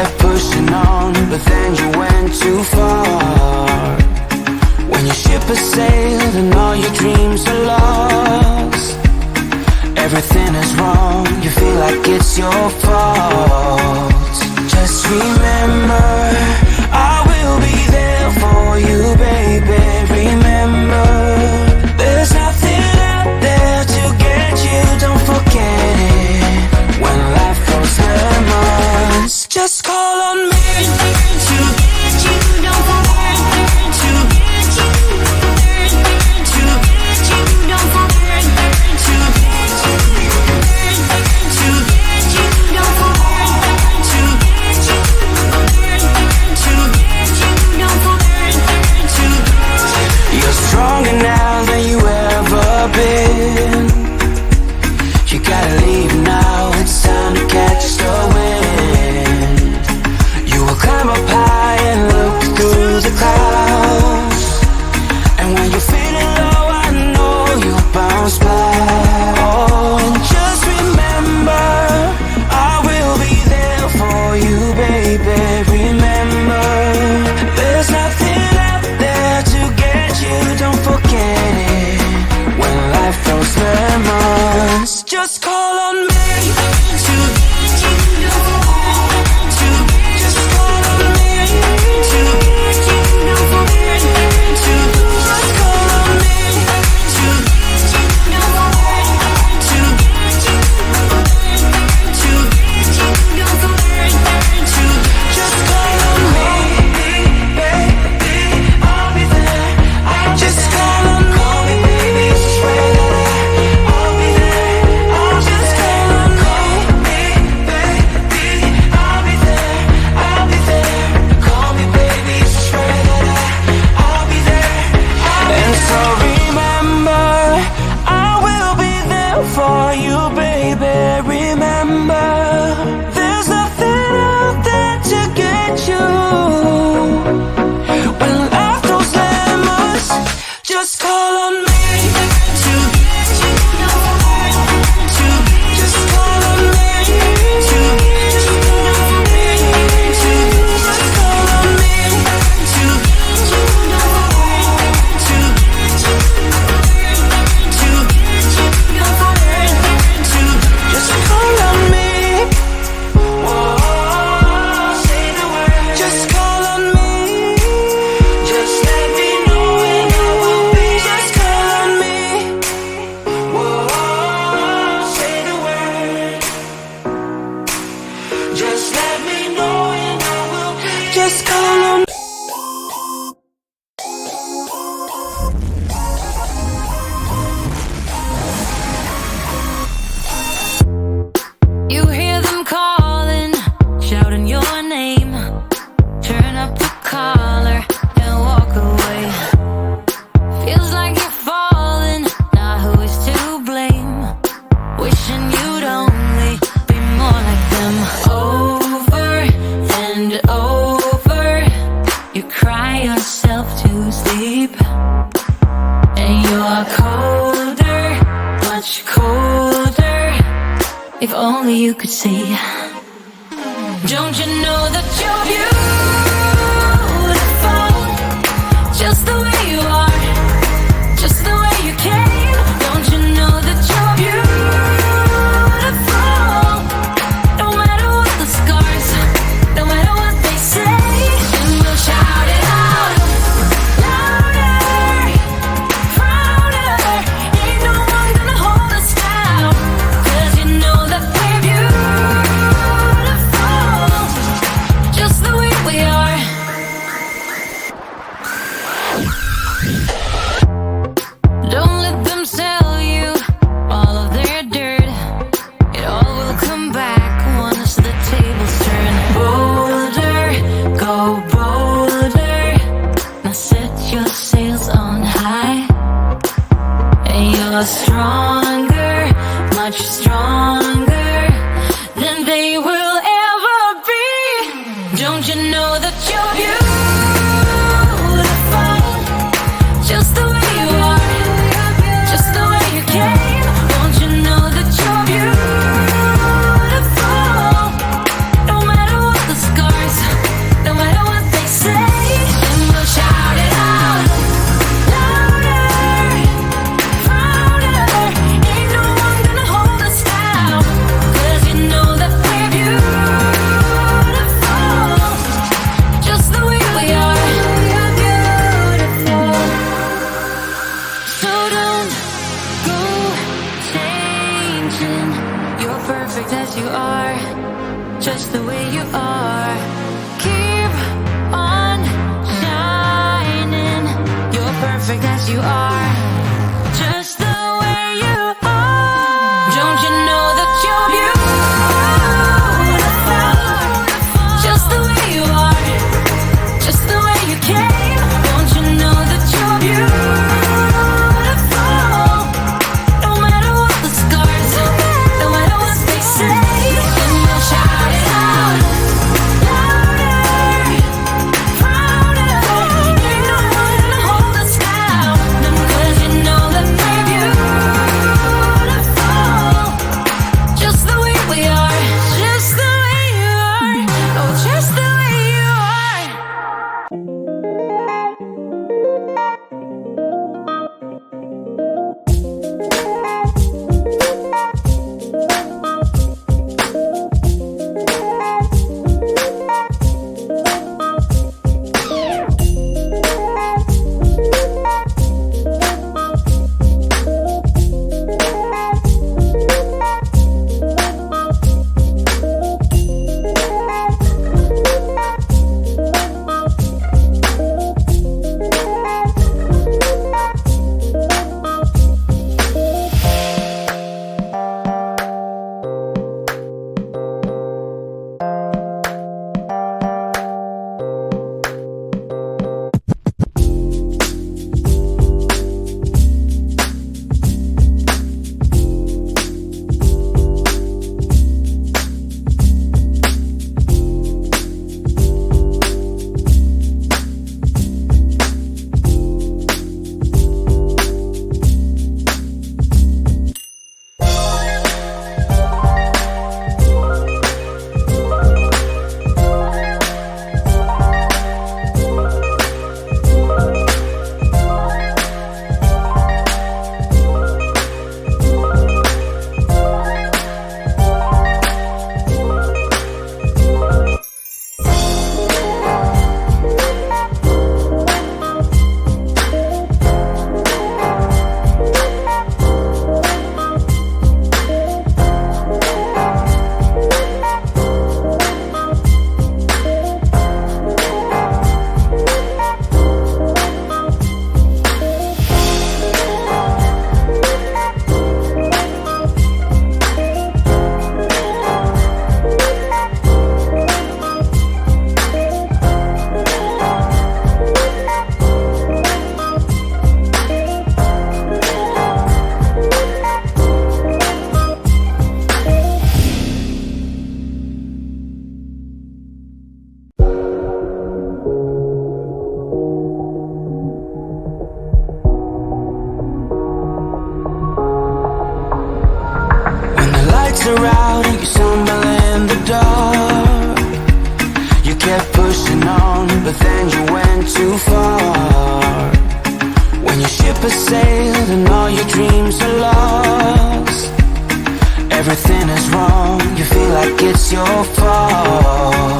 kept pushing on, but then you went too far. When your ship has sailed and all your dreams are lost, everything is wrong, you feel like it's your fault. Just remember, I will be there for you, baby. Remember, there's nothing out there to get you, don't forget it. When life throws lemons, just call on me to get you, don't forget to get you, to get you, don't forget to get you, to get you, don't forget to get you, to get you, don't forget to get you. You're stronger now than you ever been. You gotta leave now, it's time to catch the wind. You will climb up high and look through the clouds, and when you're feeling low, I know you'll bounce back. Oh, and just remember, I will be there for you, baby. Remember, there's nothing out there to get you, don't forget it. When life throws lemons, just call on me to get you, don't forget to just call on me to get you, don't forget to just call on me to get you, don't forget to get you, to get you, don't forget to just call on me, baby, I'll be there. Just call on me, baby, swear that I'll be there. I'll just call on me, baby, I'll be there. I'll be there. Call me, baby, swear that I'll be there. And so remember, I will be there for you, baby. Remember, there's nothing out there to get you. When life throws lemons, just call on me to get you, don't forget to just call on me to get you, don't forget to just call on me to get you, don't forget to get you, to get you, don't forget to just call on me. Whoa, say the word. Just call on me. Just let me know and I will be. Just call on me. Whoa, say the word. Just let me know and I will be. Just call on me. You hear them calling, shouting your name. Turn up the collar and walk away. Feels like you're falling, now who is to blame? Wishing you'd only be more like them. Over and over, you cry yourself to sleep. And you are colder, much colder. If only you could see. Don't you know that you're beautiful, just the way you are, just the way you came? Don't you know that you're beautiful, no matter what the scars, no matter what they say? And we'll shout it out, louder, prouder. Ain't no one gonna hold us down, 'cause you know that we're beautiful, just the way we are. Don't let them sell you all of their dirt. It all will come back once the tables turn. Bolder, go bolder. Now set your sails on high. And you're stronger, much stronger than they will ever be. Don't you know that you're beautiful, just the way you are, just the way you came? Don't you know that you're beautiful, no matter what the scars? kept pushing on, but then you went too far. When your ship has sailed and all your dreams are lost, everything is wrong, you feel like it's your fault.